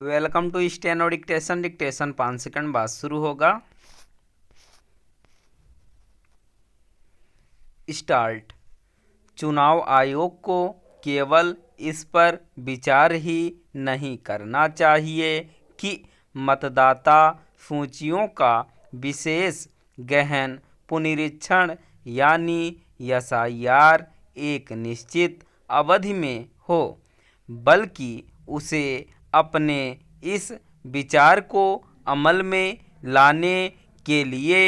Welcome to steno dictation. Dictation 5 second बाद शुरू होगा। स्टार्ट। चुनाव आयोग को केवल इस पर विचार ही नहीं करना चाहिए कि मतदाता सूचियों का विशेष गहन पुनरीक्षण यानी एसआईआर एक निश्चित अवधि में हो, बल्कि उसे अपने इस विचार को अमल में लाने के लिए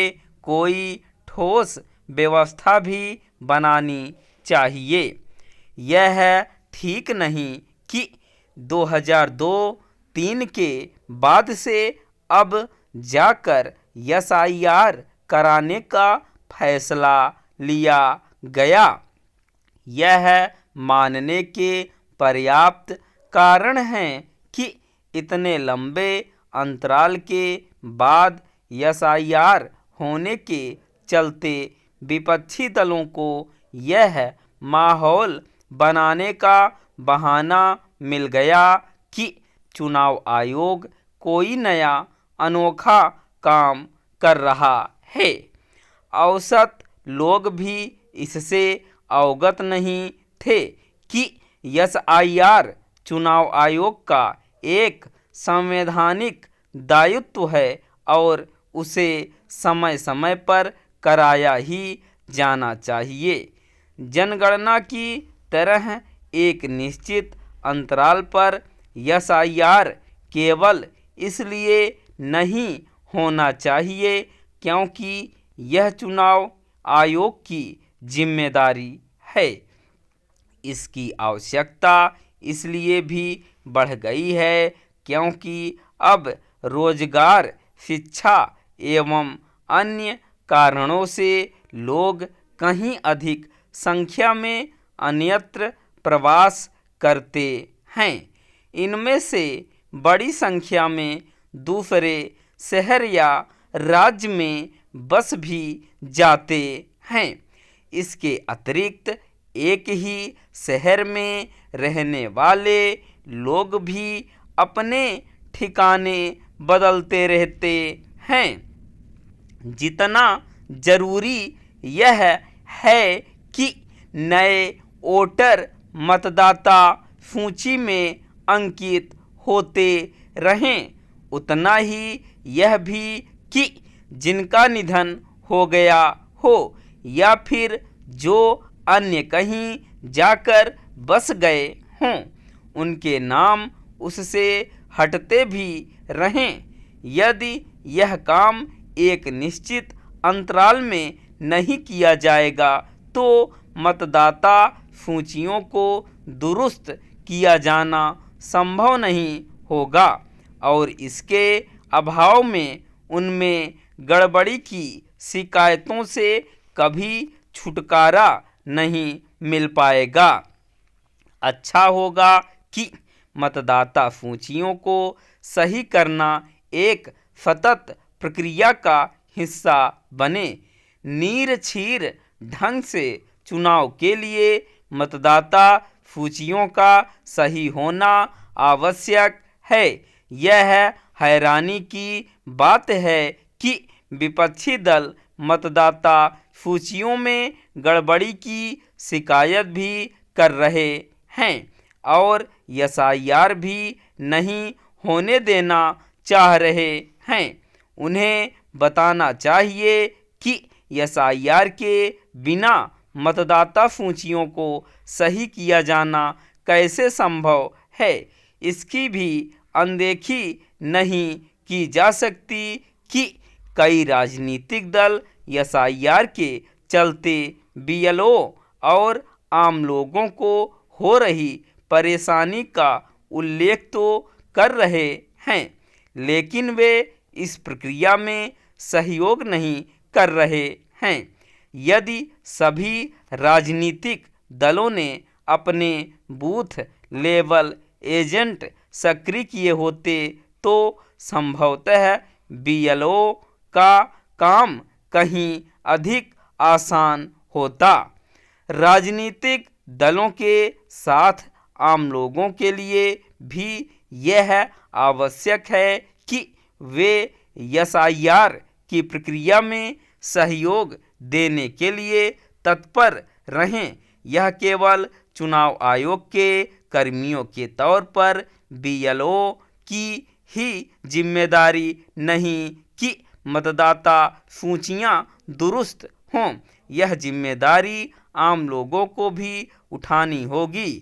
कोई ठोस व्यवस्था भी बनानी चाहिए। यह ठीक नहीं कि 2002-3 के बाद से अब जाकर एसआईआर कराने का फैसला लिया गया। यह मानने के पर्याप्त कारण हैं कि इतने लंबे अंतराल के बाद एसआईआर होने के चलते विपक्षी दलों को यह माहौल बनाने का बहाना मिल गया कि चुनाव आयोग कोई नया अनोखा काम कर रहा है। औसत लोग भी इससे अवगत नहीं थे कि एसआईआर चुनाव आयोग का एक संवैधानिक दायित्व है और उसे समय समय पर कराया ही जाना चाहिए। जनगणना की तरह एक निश्चित अंतराल पर एसआईआर केवल इसलिए नहीं होना चाहिए क्योंकि यह चुनाव आयोग की जिम्मेदारी है। इसकी आवश्यकता इसलिए भी बढ़ गई है क्योंकि अब रोजगार, शिक्षा एवं अन्य कारणों से लोग कहीं अधिक संख्या में अन्यत्र प्रवास करते हैं। इनमें से बड़ी संख्या में दूसरे शहर या राज्य में बस भी जाते हैं। इसके अतिरिक्त एक ही शहर में रहने वाले लोग भी अपने ठिकाने बदलते रहते हैं। जितना जरूरी यह है कि नए वोटर मतदाता सूची में अंकित होते रहें, उतना ही यह भी कि जिनका निधन हो गया हो या फिर जो अन्य कहीं जाकर बस गए हों, उनके नाम उससे हटते भी रहें। यदि यह काम एक निश्चित अंतराल में नहीं किया जाएगा तो मतदाता सूचियों को दुरुस्त किया जाना संभव नहीं होगा और इसके अभाव में उनमें गड़बड़ी की शिकायतों से कभी छुटकारा नहीं मिल पाएगा। अच्छा होगा कि मतदाता सूचियों को सही करना एक सतत प्रक्रिया का हिस्सा बने। नीरछीर ढंग से चुनाव के लिए मतदाता सूचियों का सही होना आवश्यक है। यह हैरानी की बात है कि विपक्षी दल मतदाता सूचियों में गड़बड़ी की शिकायत भी कर रहे हैं और एसआईआर भी नहीं होने देना चाह रहे हैं। उन्हें बताना चाहिए कि एसआईआर के बिना मतदाता सूचियों को सही किया जाना कैसे संभव है। इसकी भी अनदेखी नहीं की जा सकती कि कई राजनीतिक दल एसआईआर के चलते बीएलओ और आम लोगों को हो रही परेशानी का उल्लेख तो कर रहे हैं, लेकिन वे इस प्रक्रिया में सहयोग नहीं कर रहे हैं। यदि सभी राजनीतिक दलों ने अपने बूथ लेवल एजेंट सक्रिय किए होते तो संभवतः बीएलओ का काम कहीं अधिक आसान होता। राजनीतिक दलों के साथ आम लोगों के लिए भी यह आवश्यक है कि वे एसआईआर की प्रक्रिया में सहयोग देने के लिए तत्पर रहें। यह केवल चुनाव आयोग के कर्मियों के तौर पर बीएलओ की ही जिम्मेदारी नहीं कि मतदाता सूचियां दुरुस्त हों, यह जिम्मेदारी आम लोगों को भी उठानी होगी,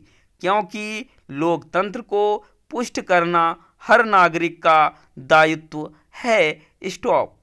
क्योंकि लोकतंत्र को पुष्ट करना हर नागरिक का दायित्व है। स्टॉप।